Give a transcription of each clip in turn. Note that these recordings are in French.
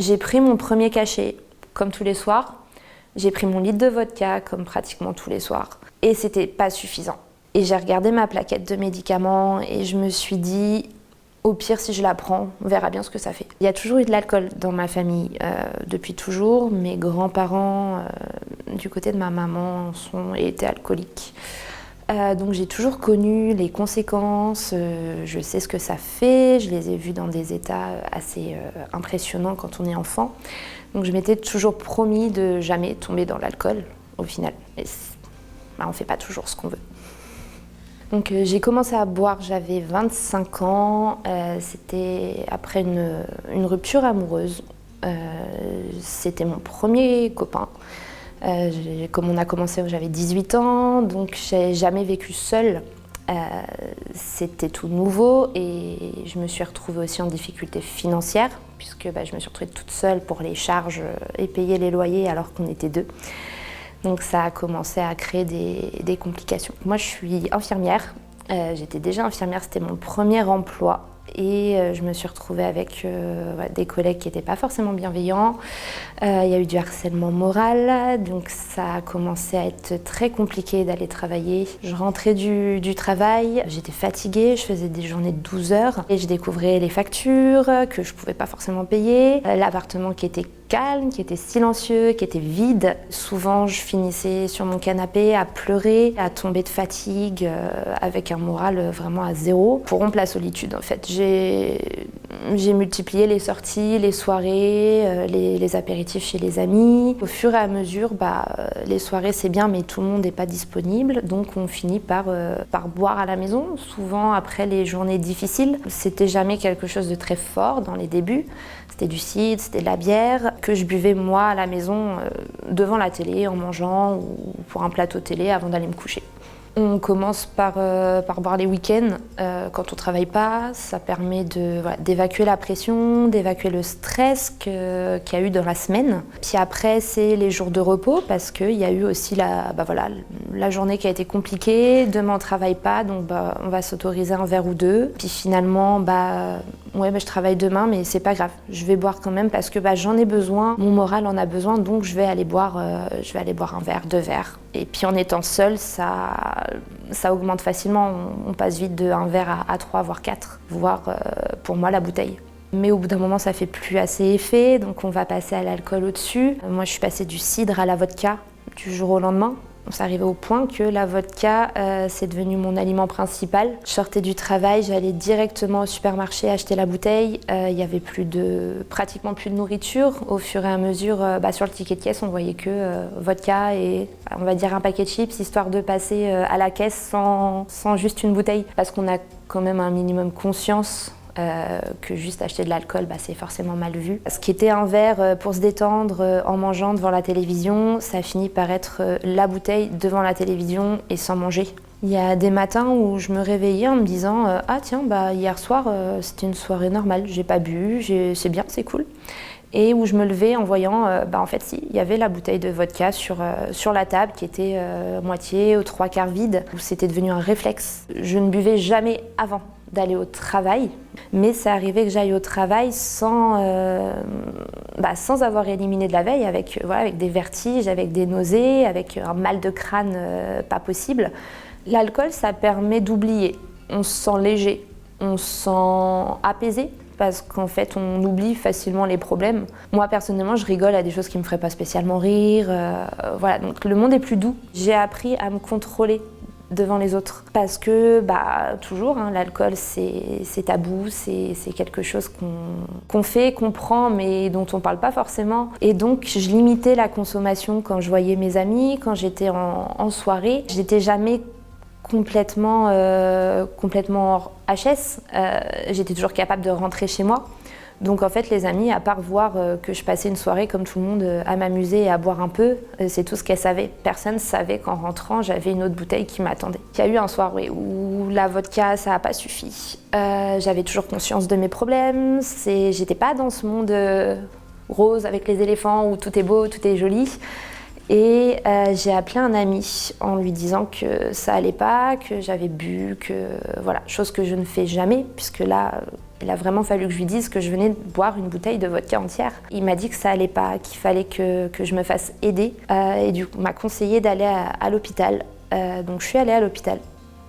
J'ai pris mon premier cachet, comme tous les soirs. J'ai pris mon litre de vodka, comme pratiquement tous les soirs. Et c'était pas suffisant. Et j'ai regardé ma plaquette de médicaments et je me suis dit, au pire, si je la prends, on verra bien ce que ça fait. Il y a toujours eu de l'alcool dans ma famille, depuis toujours. Mes grands-parents, du côté de ma maman, étaient alcooliques. Donc j'ai toujours connu les conséquences, je sais ce que ça fait, je les ai vus dans des états assez impressionnants quand on est enfant. Donc je m'étais toujours promis de jamais tomber dans l'alcool, au final. Et on ne fait pas toujours ce qu'on veut. Donc j'ai commencé à boire, j'avais 25 ans, c'était après une rupture amoureuse. C'était mon premier copain. Comme on a commencé, j'avais 18 ans, donc j'ai jamais vécu seule. C'était tout nouveau et je me suis retrouvée aussi en difficulté financière puisque je me suis retrouvée toute seule pour les charges et payer les loyers alors qu'on était deux. Donc ça a commencé à créer des complications. Moi je suis infirmière, j'étais déjà infirmière, c'était mon premier emploi. Et je me suis retrouvée avec des collègues qui n'étaient pas forcément bienveillants. Il y a eu du harcèlement moral, donc ça a commencé à être très compliqué d'aller travailler. Je rentrais du travail, j'étais fatiguée, je faisais des journées de 12 heures et je découvrais les factures que je ne pouvais pas forcément payer, l'appartement qui était calme, qui était silencieux, qui était vide. Souvent, je finissais sur mon canapé à pleurer, à tomber de fatigue, avec un moral vraiment à zéro. Pour rompre la solitude, en fait. J'ai multiplié les sorties, les soirées, les apéritifs chez les amis. Au fur et à mesure, les soirées, c'est bien, mais tout le monde n'est pas disponible. Donc, on finit par boire à la maison, souvent après les journées difficiles. C'était jamais quelque chose de très fort dans les débuts. C'était du cidre, c'était de la bière que je buvais moi à la maison devant la télé en mangeant ou pour un plateau télé avant d'aller me coucher. On commence par boire les week-ends quand on ne travaille pas. Ça permet d'évacuer la pression, d'évacuer le stress qu'il y a eu dans la semaine. Puis après, c'est les jours de repos parce qu'il y a eu aussi la journée qui a été compliquée. Demain, on ne travaille pas, donc on va s'autoriser un verre ou deux. Puis finalement, je travaille demain, mais c'est pas grave. Je vais boire quand même parce que j'en ai besoin, mon moral en a besoin, donc je vais aller boire un verre, 2 verres. Et puis en étant seule, ça augmente facilement. On passe vite de 1 verre à 3, voire 4, voire pour moi la bouteille. Mais au bout d'un moment, ça fait plus assez effet, donc on va passer à l'alcool au-dessus. Moi, je suis passée du cidre à la vodka du jour au lendemain. C'est arrivé au point que la vodka, c'est devenu mon aliment principal. Je sortais du travail, j'allais directement au supermarché acheter la bouteille. Il y avait pratiquement plus de nourriture. Au fur et à mesure, sur le ticket de caisse, on voyait que vodka et on va dire un paquet de chips, histoire de passer à la caisse sans juste une bouteille. Parce qu'on a quand même un minimum conscience que juste acheter de l'alcool, c'est forcément mal vu. Ce qui était un verre pour se détendre en mangeant devant la télévision, ça a fini par être la bouteille devant la télévision et sans manger. Il y a des matins où je me réveillais en me disant « Ah tiens, hier soir, c'était une soirée normale, j'ai pas bu, c'est bien, c'est cool ». Et où je me levais en voyant, en fait si, il y avait la bouteille de vodka sur la table qui était moitié aux 3/4 vide, où c'était devenu un réflexe. Je ne buvais jamais avant d'aller au travail, mais c'est arrivé que j'aille au travail sans avoir éliminé de la veille, avec des vertiges, avec des nausées, avec un mal de crâne pas possible. L'alcool, ça permet d'oublier. On se sent léger, on se sent apaisé, parce qu'en fait, on oublie facilement les problèmes. Moi, personnellement, je rigole à des choses qui me feraient pas spécialement rire. Donc le monde est plus doux. J'ai appris à me contrôler devant les autres. Parce que, toujours, l'alcool, c'est tabou, c'est quelque chose qu'on fait, qu'on prend, mais dont on parle pas forcément. Et donc, je limitais la consommation quand je voyais mes amis, quand j'étais en soirée. J'étais jamais complètement hors HS. J'étais toujours capable de rentrer chez moi. Donc en fait, les amis, à part voir que je passais une soirée comme tout le monde à m'amuser et à boire un peu, c'est tout ce qu'elles savaient. Personne ne savait qu'en rentrant, j'avais une autre bouteille qui m'attendait. Il y a eu un soir où la vodka, ça n'a pas suffi. J'avais toujours conscience de mes problèmes. J'étais pas dans ce monde rose avec les éléphants où tout est beau, tout est joli. Et j'ai appelé un ami en lui disant que ça allait pas, que j'avais bu, que voilà, chose que je ne fais jamais, puisque là, il a vraiment fallu que je lui dise que je venais de boire une bouteille de vodka entière. Il m'a dit que ça allait pas, qu'il fallait que je me fasse aider, et du coup, m'a conseillé d'aller à l'hôpital. Donc je suis allée à l'hôpital.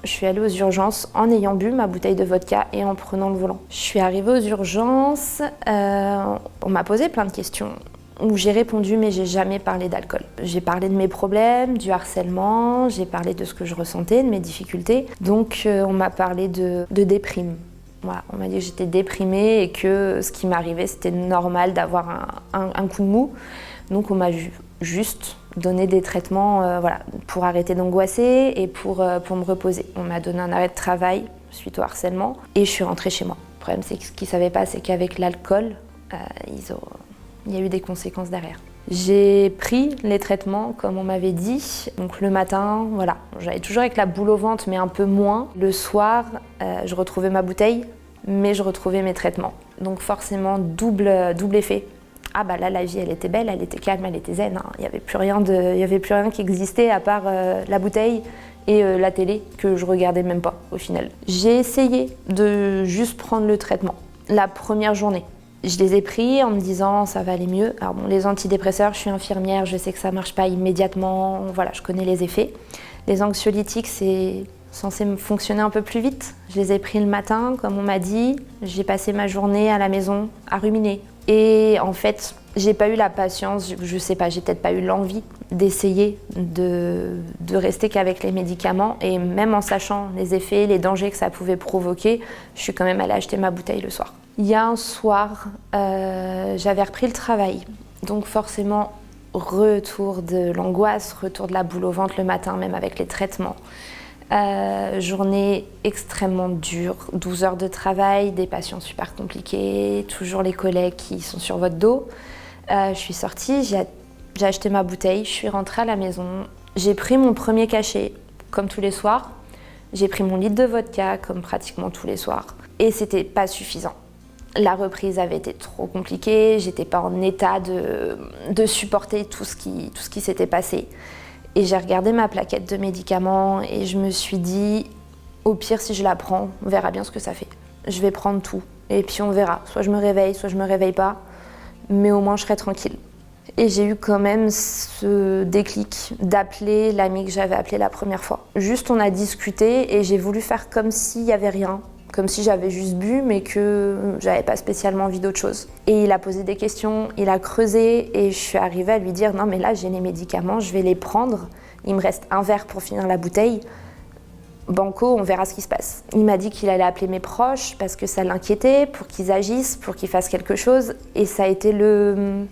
Je suis allée aux urgences en ayant bu ma bouteille de vodka et en prenant le volant. Je suis arrivée aux urgences, on m'a posé plein de questions où j'ai répondu mais j'ai jamais parlé d'alcool. J'ai parlé de mes problèmes, du harcèlement, j'ai parlé de ce que je ressentais, de mes difficultés. Donc on m'a parlé de déprime. Voilà, on m'a dit que j'étais déprimée et que ce qui m'arrivait c'était normal d'avoir un coup de mou. Donc on m'a juste donné des traitements voilà, pour arrêter d'angoisser et pour me reposer. On m'a donné un arrêt de travail suite au harcèlement et je suis rentrée chez moi. Le problème c'est que ce qu'ils ne savaient pas c'est qu'avec l'alcool, il y a eu des conséquences derrière. J'ai pris les traitements comme on m'avait dit. Donc le matin, voilà, j'avais toujours avec la boule au ventre mais un peu moins. Le soir, je retrouvais ma bouteille mais je retrouvais mes traitements. Donc forcément double effet. Ah bah là la vie elle était belle, elle était calme, elle était zen. Hein. Il n'y avait plus rien qui existait à part la bouteille et la télé que je regardais même pas au final. J'ai essayé de juste prendre le traitement la première journée. Je les ai pris en me disant ça va aller mieux. Alors bon, les antidépresseurs, je suis infirmière, je sais que ça marche pas immédiatement, voilà, je connais les effets. Les anxiolytiques, c'est censé fonctionner un peu plus vite. Je les ai pris le matin, comme on m'a dit. J'ai passé ma journée à la maison à ruminer. Et en fait, j'ai pas eu la patience, je sais pas, j'ai peut-être pas eu l'envie d'essayer de rester qu'avec les médicaments. Et même en sachant les effets, les dangers que ça pouvait provoquer, je suis quand même allée acheter ma bouteille le soir. Il y a un soir, j'avais repris le travail. Donc forcément, retour de l'angoisse, retour de la boule au ventre le matin, même avec les traitements. Journée extrêmement dure, 12 heures de travail, des patients super compliqués, toujours les collègues qui sont sur votre dos. Je suis sortie, j'ai acheté ma bouteille, je suis rentrée à la maison. J'ai pris mon premier cachet, comme tous les soirs. J'ai pris mon litre de vodka, comme pratiquement tous les soirs. Et c'était pas suffisant. La reprise avait été trop compliquée, j'étais pas en état de supporter tout ce qui s'était passé. Et j'ai regardé ma plaquette de médicaments et je me suis dit, au pire si je la prends, on verra bien ce que ça fait. Je vais prendre tout et puis on verra. Soit je me réveille, soit je me réveille pas, mais au moins je serai tranquille. Et j'ai eu quand même ce déclic d'appeler l'ami que j'avais appelé la première fois. Juste on a discuté et j'ai voulu faire comme s'il y avait rien. Comme si j'avais juste bu, mais que j'avais pas spécialement envie d'autre chose. Et il a posé des questions, il a creusé, et je suis arrivée à lui dire « Non, mais là, j'ai les médicaments, je vais les prendre. Il me reste un verre pour finir la bouteille. Banco, on verra ce qui se passe. » Il m'a dit qu'il allait appeler mes proches parce que ça l'inquiétait, pour qu'ils agissent, pour qu'ils fassent quelque chose. Et ça a été le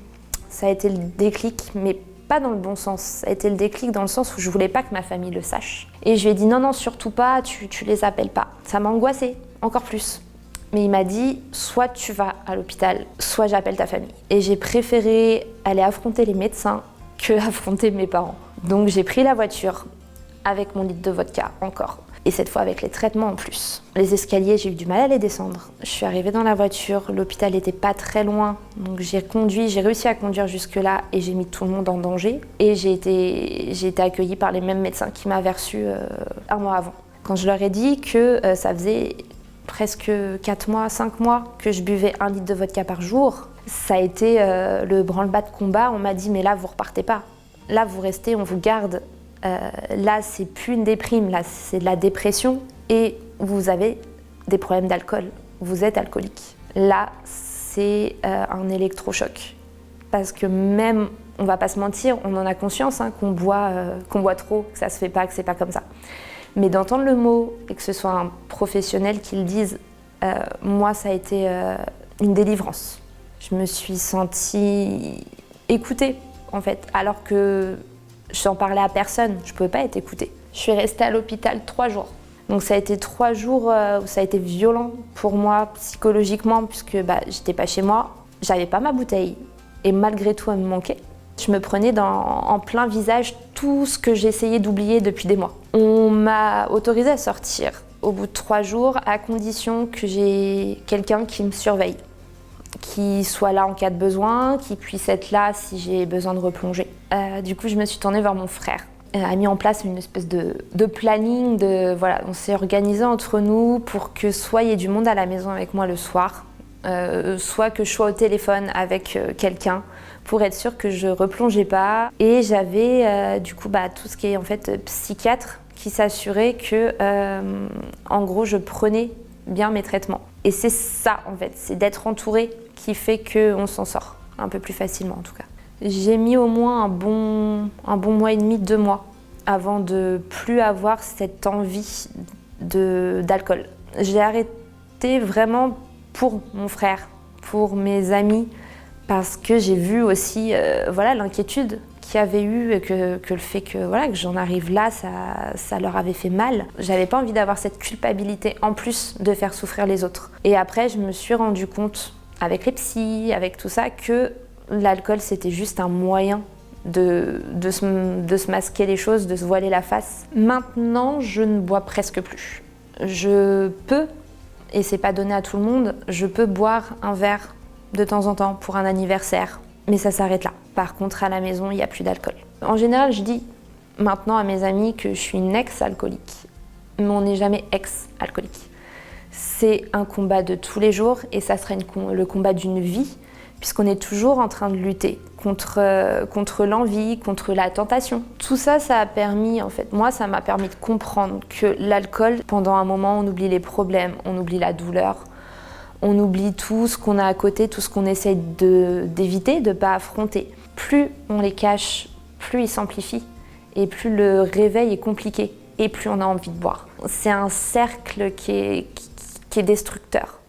déclic, mais pas dans le bon sens. Ça a été le déclic dans le sens où je voulais pas que ma famille le sache. Et je lui ai dit « Non, surtout pas, tu les appelles pas. » Ça m'a angoissée. Encore plus. Mais il m'a dit, soit tu vas à l'hôpital, soit j'appelle ta famille. Et j'ai préféré aller affronter les médecins que affronter mes parents. Donc j'ai pris la voiture avec mon litre de vodka encore. Et cette fois avec les traitements en plus. Les escaliers, j'ai eu du mal à les descendre. Je suis arrivée dans la voiture, l'hôpital n'était pas très loin. Donc j'ai réussi à conduire jusque-là et j'ai mis tout le monde en danger. Et j'ai été accueillie par les mêmes médecins qui m'avaient reçue un mois avant. Quand je leur ai dit que ça faisait presque 4 mois, 5 mois que je buvais 1 litre de vodka par jour, ça a été le branle-bas de combat. On m'a dit mais là vous repartez pas, là vous restez, on vous garde, là c'est plus une déprime, là c'est de la dépression et vous avez des problèmes d'alcool, vous êtes alcoolique. Là c'est un électrochoc parce que même, on va pas se mentir, on en a conscience hein, qu'on boit trop, que ça se fait pas, que c'est pas comme ça. Mais d'entendre le mot et que ce soit un professionnel qui le dise, moi ça a été une délivrance. Je me suis sentie écoutée en fait, alors que je n'en parlais à personne, je ne pouvais pas être écoutée. Je suis restée à l'hôpital 3 jours. Donc ça a été 3 jours où ça a été violent pour moi psychologiquement puisque j'étais pas chez moi, j'avais pas ma bouteille et malgré tout elle me manquait. Je me prenais en plein visage tout ce que j'essayais d'oublier depuis des mois. On m'a autorisée à sortir au bout de 3 jours à condition que j'ai quelqu'un qui me surveille. qui soit là en cas de besoin, qui puisse être là si j'ai besoin de replonger. Du coup, je me suis tournée vers mon frère. Il a mis en place une espèce de planning, voilà, on s'est organisé entre nous pour que soit il y ait du monde à la maison avec moi le soir, soit que je sois au téléphone avec quelqu'un pour être sûre que je replongeais pas. Et j'avais du coup tout ce qui est en fait psychiatre qui s'assurait que en gros je prenais bien mes traitements. Et c'est ça en fait, c'est d'être entourée qui fait qu'on s'en sort un peu plus facilement en tout cas. J'ai mis au moins un bon mois et demi, 2 mois avant de plus avoir cette envie d'alcool. J'ai arrêté vraiment pour mon frère, pour mes amis, parce que j'ai vu aussi l'inquiétude qu'il y avait eu et que le fait que j'en arrive là, ça leur avait fait mal. J'avais pas envie d'avoir cette culpabilité en plus de faire souffrir les autres. Et après, je me suis rendu compte, avec les psys, avec tout ça, que l'alcool, c'était juste un moyen de se masquer les choses, de se voiler la face. Maintenant, je ne bois presque plus. Je peux, et c'est pas donné à tout le monde, je peux boire un verre de temps en temps pour un anniversaire, mais ça s'arrête là. Par contre, à la maison, il n'y a plus d'alcool. En général, je dis maintenant à mes amis que je suis une ex-alcoolique, mais on n'est jamais ex-alcoolique. C'est un combat de tous les jours et ça serait le combat d'une vie, puisqu'on est toujours en train de lutter contre l'envie, contre la tentation. Tout ça, ça a permis, en fait, moi, ça m'a permis de comprendre que l'alcool, pendant un moment, on oublie les problèmes, on oublie la douleur, on oublie tout ce qu'on a à côté, tout ce qu'on essaie d'éviter, de ne pas affronter. Plus on les cache, plus ils s'amplifient et plus le réveil est compliqué et plus on a envie de boire. C'est un cercle qui est destructeur.